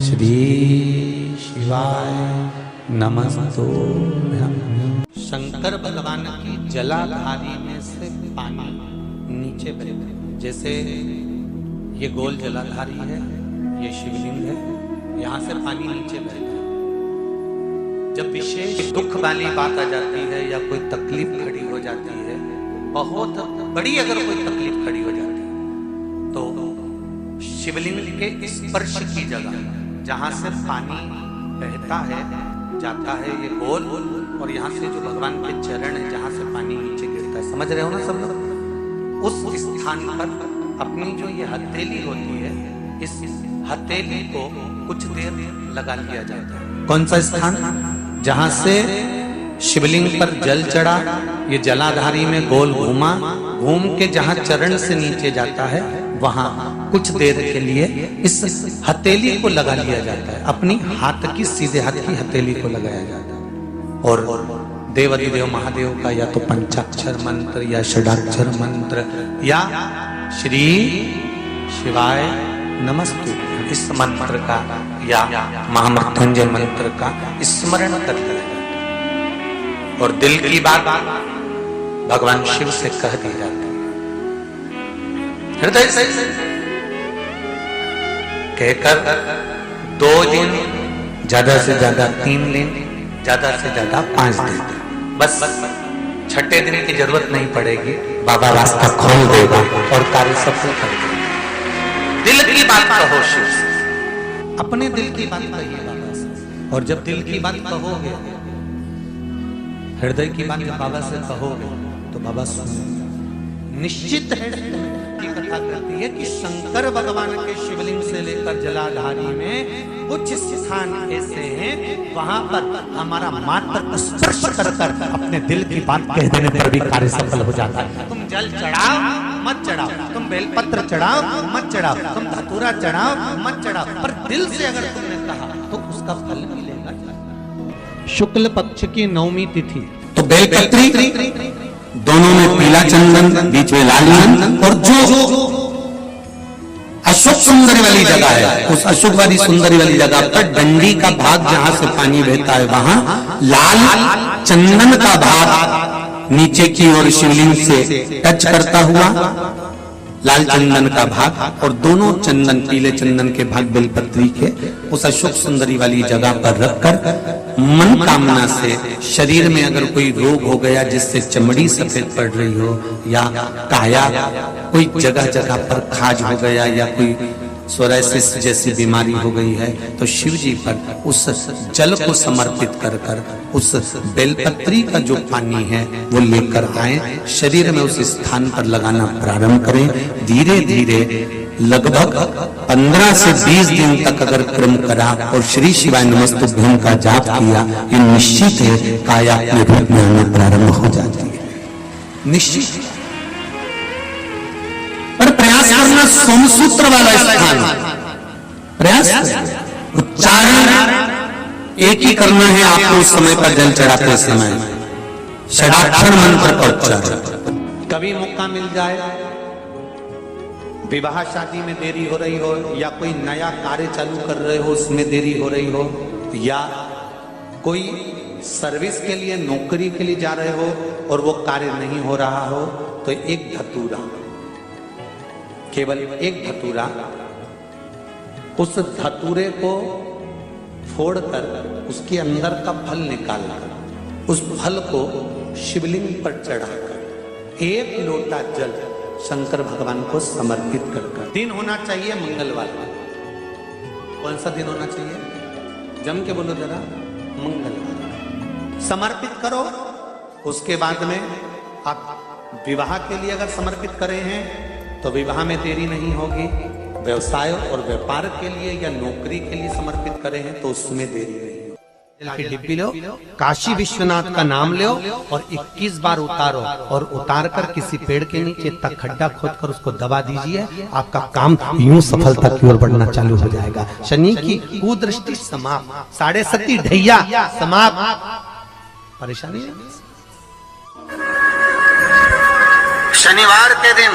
श्री शिवाय नमस्तुभ्यं। शंकर भगवान की जलाधारी में से पानी नीचे बहता, जैसे ये गोल जलाधारी है, ये शिवलिंग है, यहाँ से पानी नीचे बहता है। जब विशेष दुख वाली बात आ जाती है या कोई तकलीफ खड़ी हो जाती है, बहुत बड़ी अगर कोई तकलीफ खड़ी हो जाती है, तो शिवलिंग के स्पर्श की जगह जहां से पानी बहता है जाता है, ये गोल, और यहाँ से जो भगवान के चरण है जहां से पानी नीचे गिरता है, समझ रहे हो ना सब लोग? उस स्थान पर अपनी जो ये हथेली होती है, इस हथेली को कुछ देर लगा लिया जाता है। कौन सा स्थान? जहां से शिवलिंग पर जल चढ़ा, ये जलाधारी में गोल घूमा, घूम के जहां चरण से नीचे जाता है, वहां कुछ देर के लिए इस हथेली को लगा लिया जाता है। अपनी हाथ की, सीधे हाथ की हथेली को लगाया जाता है। और देवाधिदेव महादेव का या तो पंचाक्षर मंत्र या षडाक्षर मंत्र या श्री शिवाय नमस्तुभ्यं, इस मंत्र का या महामृत्युंजय मंत्र का स्मरण करते हैं और दिल की बात भगवान शिव से कह दी जाती है। हृदय से कहकर 2 दिन, ज्यादा से ज्यादा 3 दिन, ज्यादा से ज्यादा 5 दिन, बस 6ठे दिन की जरूरत नहीं पड़ेगी, बाबा रास्ता खोल देगा और कार्य सफल कर देगा। दिल की बात कहो शिव से, अपने दिल की बात कहिए बाबा से, और जब दिल की बात कहोगे, हृदय की बात बाबा से कहोगे, तो बाबा सुनेंगे। निश्चित है की कथा करती है कि शंकर भगवान के शिवलिंग से लेकर जलाधारी में कुछ स्थान ऐसे हैं, वहां पर हमारा मात्र स्पर्श कर अपने दिल की बात कह देने पर भी कार्य सफल हो जाता है। तुम जल चढ़ाओ मत चढ़ाओ, तुम बेलपत्र चढ़ाओ मत चढ़ाओ, तुम धतूरा चढ़ाओ मत चढ़ाओ, पर दिल से अगर तुमने कहा तो उसका फल मिलेगा। शुक्ल पक्ष की 9वीं तिथि तो बेलपत्री, दोनों में पीला चंदन, बीच में लाल चंदन, और जो अशोक सुंदरी वाली जगह है, उस अशोक वाली सुंदरी वाली जगह पर डंडी का भाग जहां से पानी बहता है, वहां लाल चंदन का भाग नीचे की ओर शिवलिंग से टच करता हुआ, लाल चंदन का भाग, और दोनों चंदन, पीले चंदन के भाग बेलपत्री के उस अशोक सुंदरी वाली जगह पर रखकर मन कामना से, शरीर में अगर कोई रोग हो गया जिससे चमड़ी सफेद पड़ रही हो, या काया कोई जगह जगह पर खाज हो गया, या कोई सोराइसिस जैसी बीमारी हो गई है, तो शिव जी पर उस जल को समर्पित कर कर उस बेलपत्री का जो पानी है वो लेकर आए, शरीर में उस स्थान पर लगाना प्रारंभ करें। धीरे धीरे लगभग 15 से 20 दिन तक अगर क्रम करा और श्री शिवाय नमस्तुभ्यं का जाप किया, ये निश्चित है काया अपने रूप में आना प्रारंभ हो जाती है, निश्चित। पर प्रयास करना सोमसूत्र वाला स्थान, प्रयास उच्चारण एक ही करना है आपको उस समय पर जल चढ़ाते समय, षडाक्षर मंत्र का उच्चारण। कभी मौका मिल जाए, विवाह शादी में देरी हो रही हो, या कोई नया कार्य चालू कर रहे हो उसमें देरी हो रही हो, या कोई सर्विस के लिए, नौकरी के लिए जा रहे हो और वो कार्य नहीं हो रहा हो, तो एक धतूरा, केवल एक धतूरा, उस धतूरे को फोड़कर उसके अंदर का फल निकालना, उस फल को शिवलिंग पर चढ़ाकर 1 लोटा जल शंकर भगवान को समर्पित कर। दिन होना चाहिए मंगलवार। कौन सा दिन होना चाहिए? जम के बोलो जरा, मंगलवार समर्पित करो। उसके बाद में आप विवाह के लिए अगर समर्पित करे हैं तो विवाह में देरी नहीं होगी, व्यवसाय और व्यापार के लिए या नौकरी के लिए समर्पित करे हैं तो उसमें देरी नहीं होगी। डिब्बी लो, काशी विश्वनाथ का नाम लो और 21 बार उतारो, और उतार कर किसी पेड़ के नीचे तक खड्डा खोद कर उसको दबा दीजिए, आपका काम यूं सफलता की ओर बढ़ना चालू हो जाएगा। शनि की कुदृष्टि समाप्त, 7.5 ढैया समाप्त, परेशानी है। शनिवार के दिन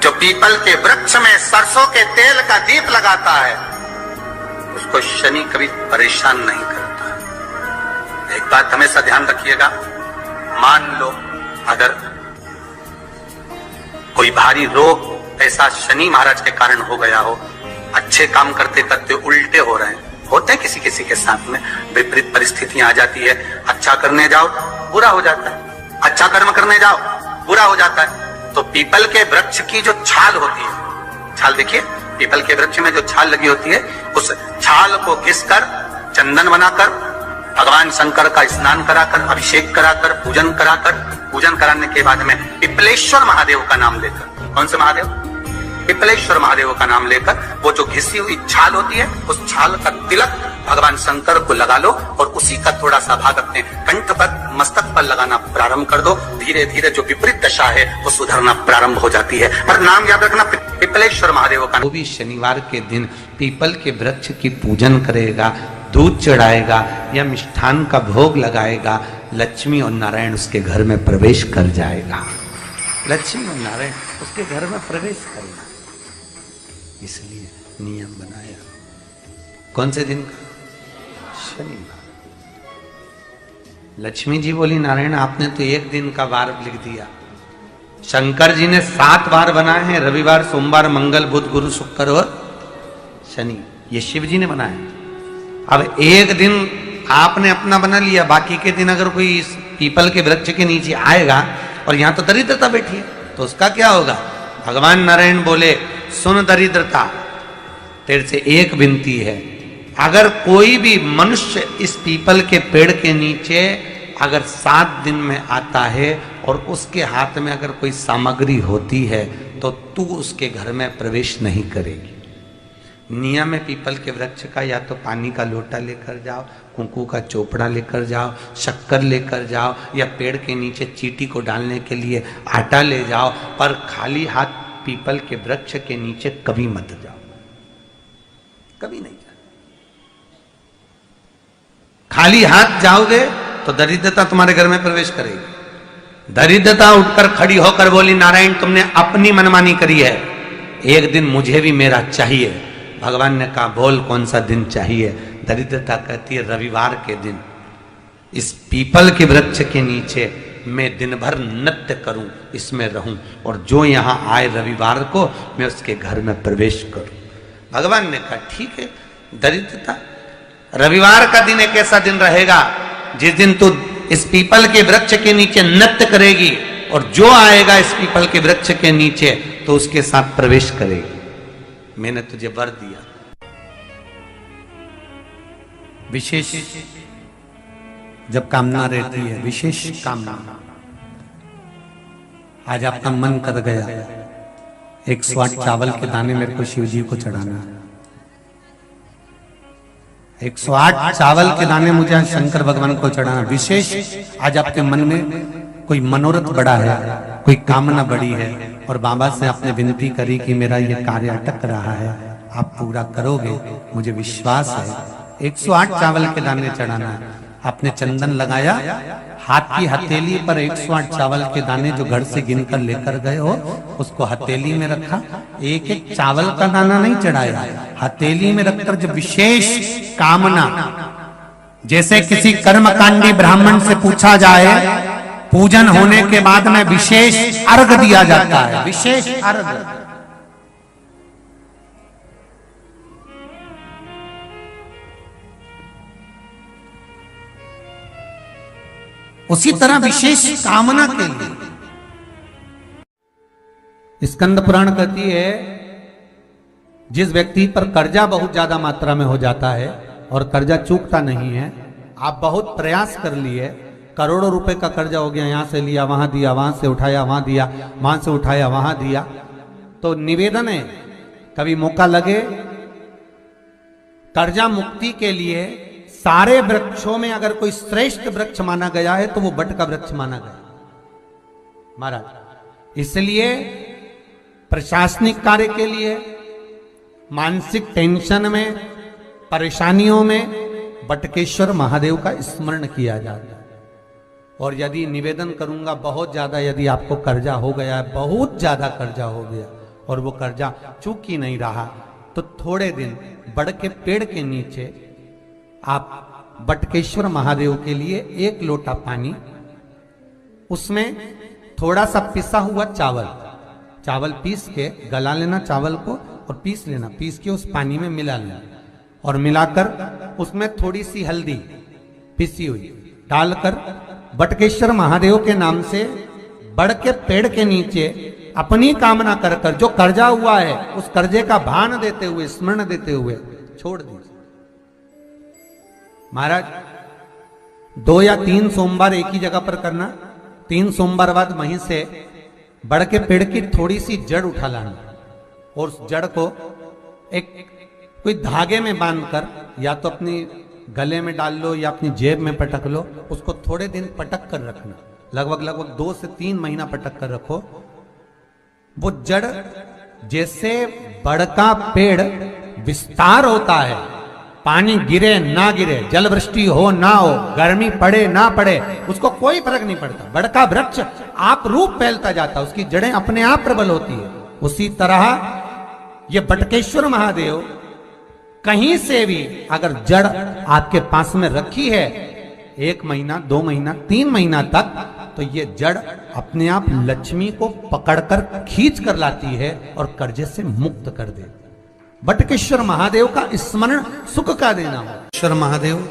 जो पीपल के वृक्ष में सरसों के तेल का दीप लगाता है, को शनि कभी परेशान नहीं करता। एक बात हमेशा ध्यान रखिएगा, मान लो अगर कोई भारी रोग ऐसा शनि महाराज के कारण हो गया हो, अच्छे काम करते करते उल्टे हो रहे हैं, होते हैं किसी किसी के साथ में, विपरीत परिस्थितियां आ जाती है, अच्छा करने जाओ बुरा हो जाता है, अच्छा कर्म करने जाओ बुरा हो जाता है। तो पीपल के वृक्ष की जो छाल होती है, छाल देखिए, पीपल के वृक्ष में जो छाल लगी होती है, उस छाल को घिसकर चंदन बनाकर भगवान शंकर का स्नान कराकर, अभिषेक कराकर, पूजन कराने के बाद में पिपलेश्वर महादेव का नाम लेकर, कौन से महादेव? पिपलेश्वर महादेव का नाम लेकर वो जो घिसी हुई छाल होती है, उस छाल का तिलक भगवान शंकर को लगा लो और उसी का थोड़ा सा भाग अपने कंठ पर, मस्तक पर लगाना प्रारंभ कर दो। धीरे धीरे जो विपरीत दशा है वो सुधरना प्रारंभ हो जाती है। और नाम याद रखना, पिपलेश्वर महादेव का। वो भी शनिवार के दिन पीपल के वृक्ष की पूजन करेगा, दूध चढ़ाएगा या मिष्ठान का भोग लगाएगा, लक्ष्मी और नारायण उसके घर में प्रवेश कर जाएगा। लक्ष्मी और नारायण उसके घर में प्रवेश करेगा, इसलिए नियम बनाया। कौन से दिन का? शनिवार। लक्ष्मी जी बोली, नारायण आपने तो एक दिन का वार लिख दिया, शंकर जी ने 7 वार बनाए हैं, रविवार, सोमवार, मंगल, बुध, गुरु, शुक्र और शनि, ये शिव जी ने बनाया। अब एक दिन आपने अपना बना लिया, बाकी के दिन अगर कोई इस पीपल के वृक्ष के नीचे आएगा और यहां तो दरिद्रता बैठी है, तो उसका क्या होगा? भगवान नारायण बोले, सुन दरिद्रता, तेरे से एक विनती है, अगर कोई भी मनुष्य इस पीपल के पेड़ के नीचे अगर 7 दिन में आता है और उसके हाथ में अगर कोई सामग्री होती है तो तू उसके घर में प्रवेश नहीं करेगी। नियम है पीपल के वृक्ष का, या तो पानी का लोटा लेकर जाओ, कुंकू का चोपड़ा लेकर जाओ, शक्कर लेकर जाओ, या पेड़ के नीचे चींटी को डालने के लिए आटा ले जाओ, पर खाली हाथ पीपल के वृक्ष के नीचे कभी मत जाओ, कभी नहीं जाओ। खाली हाथ जाओगे तो दरिद्रता तुम्हारे घर में प्रवेश करेगी। दरिद्रता उठकर खड़ी होकर बोली, नारायण तुमने अपनी मनमानी करी है, एक दिन मुझे भी मेरा चाहिए। भगवान ने कहा, बोल कौन सा दिन चाहिए? दरिद्रता कहती है, रविवार के दिन इस पीपल के वृक्ष के नीचे मैं दिन भर नृत्य करूं, इसमें रहूं, और जो यहां आए रविवार को मैं उसके घर में प्रवेश करूं। भगवान ने कहा, ठीक है। दरिद्रता, रविवार का दिन एक ऐसा दिन रहेगा जिस दिन तू इस पीपल के वृक्ष के नीचे नृत्य करेगी और जो आएगा इस पीपल के वृक्ष के नीचे तो उसके साथ प्रवेश करेगी। मैंने तुझे वर दिया। विशेष जब कामना रहती है, विशेष कामना, आज आपका मन कर गया 108 चावल के दाने मेरे को शिव जी को चढ़ाना है, 108 चावल के दाने मुझे आज शंकर भगवान को चढ़ाना। विशेष आज आपके मन में कोई मनोरथ बड़ा है, कोई कामना बड़ी है और बाबा से आपने विनती करी कि मेरा ये कार्य अटक रहा है, आप पूरा करोगे, मुझे विश्वास है। 108 चावल के दाने चढ़ाना है। आपने चंदन लगाया, हाथ की हथेली पर 108 चावल के दाने जो घर से गिनकर लेकर गए हो उसको हथेली में रखा। एक एक चावल का दाना नहीं चढ़ाया, हथेली में रखकर जो विशेष कामना, जैसे किसी कर्मकांडी ब्राह्मण से पूछा जाए, पूजन होने के बाद में विशेष अर्घ दिया जाता है, विशेष अर्घ। उसी तरह विशेष कामना के लिए स्कंद पुराण कहती है, जिस व्यक्ति पर कर्जा बहुत ज्यादा मात्रा में हो जाता है और कर्जा चूकता नहीं है, आप बहुत प्रयास कर लिए, करोड़ों रुपए का कर्जा हो गया, यहां से लिया वहां दिया, वहां से उठाया वहां दिया, वहां से उठाया वहां दिया, तो निवेदन है कभी मौका लगे कर्जा मुक्ति के लिए सारे वृक्षों में अगर कोई श्रेष्ठ वृक्ष माना गया है तो वो बट का वृक्ष माना गया महाराज। इसलिए प्रशासनिक कार्य के लिए, मानसिक टेंशन में, परेशानियों में बटकेश्वर महादेव का स्मरण किया जाता है। और यदि निवेदन करूंगा बहुत ज्यादा, यदि आपको कर्जा हो गया है, बहुत ज्यादा कर्जा हो गया और वो कर्जा चूक ही नहीं रहा, तो थोड़े दिन बड़ के पेड़ के नीचे आप बटकेश्वर महादेव के लिए 1 लोटा पानी, उसमें थोड़ा सा पिसा हुआ चावल पीस के गला लेना चावल को और पीस लेना, पीस के उस पानी में मिला लेना और मिलाकर उसमें थोड़ी सी हल्दी पिसी हुई डालकर बटकेश्वर महादेव के नाम से बड़ के पेड़ के नीचे अपनी कामना कर कर जो कर्जा हुआ है उस कर्जे का भान देते हुए, स्मरण देते हुए छोड़ दीजिए। महाराज 2 या 3 सोमवार एक ही जगह पर करना, 3 सोमवार बाद वहीं से बड़ के पेड़ की थोड़ी सी जड़ उठा लाना और उस जड़ को एक कोई धागे में बांधकर या तो अपनी गले में डाल लो या अपनी जेब में पटक लो, उसको थोड़े दिन पटक कर रखना, लगभग 2 से 3 महीना पटक कर रखो। वो जड़ जैसे बड़ का पेड़ विस्तार होता है, पानी गिरे ना गिरे, जल वृष्टि हो ना हो, गर्मी पड़े ना पड़े, उसको कोई फर्क नहीं पड़ता। बड़ का वृक्ष आप रूप फैलता जाता, उसकी जड़ें अपने आप प्रबल होती है। उसी तरह ये बटकेश्वर महादेव कहीं से भी अगर जड़ आपके पास में रखी है 1 महीना 2 महीना 3 महीना तक, तो ये जड़ अपने आप लक्ष्मी को पकड़कर खींच कर लाती है और कर्जे से मुक्त कर दे। बटकेश्वर महादेव का स्मरण सुख का देना हो। बटकेश्वर महादेव,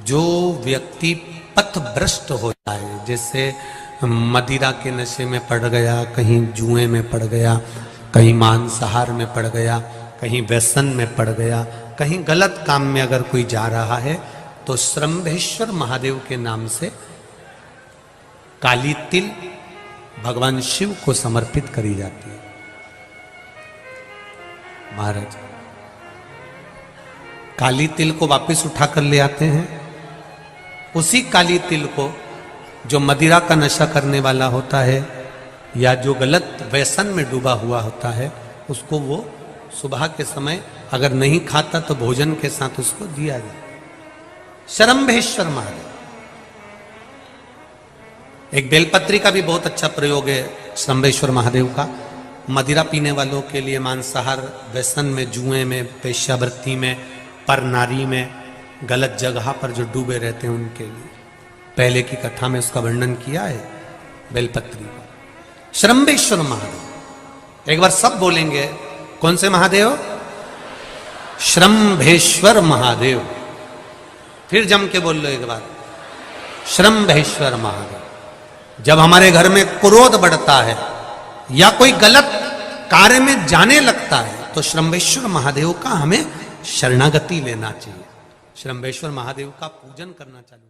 जो व्यक्ति पथभ्रष्ट हो जाए, जैसे मदिरा के नशे में पड़ गया, कहीं जुए में पड़ गया, कहीं मांसाहार में पड़ गया, कहीं व्यसन में पड़ गया, कहीं गलत काम में अगर कोई जा रहा है, तो श्रम्भेश्वर महादेव के नाम से काली तिल भगवान शिव को समर्पित करी जाती है। महाराज काली तिल को वापस उठा कर ले आते हैं, उसी काली तिल को जो मदिरा का नशा करने वाला होता है या जो गलत व्यसन में डूबा हुआ होता है, उसको वो सुबह के समय अगर नहीं खाता तो भोजन के साथ उसको दिया जाए। श्रम्भेश्वर महादेव। एक बेलपत्री का भी बहुत अच्छा प्रयोग है श्रम्भेश्वर महादेव का, मदिरा पीने वालों के लिए, मांसाहार, व्यसन में, जुए में, पेशावृत्ति में, पर नारी में, गलत जगह पर जो डूबे रहते हैं उनके लिए। पहले की कथा में उसका वर्णन किया है बेलपत्री का। श्रम्भेश्वर महादेव, एक बार सब बोलेंगे, कौन से महादेव? श्रम्भेश्वर महादेव। फिर जम के बोल लो एक बार, श्रम्भेश्वर महादेव। जब हमारे घर में क्रोध बढ़ता है या कोई गलत कार्य में जाने लगता है, तो श्रम्भेश्वर महादेव का हमें शरणागति लेना चाहिए, श्रम्भेश्वर महादेव का पूजन करना चालू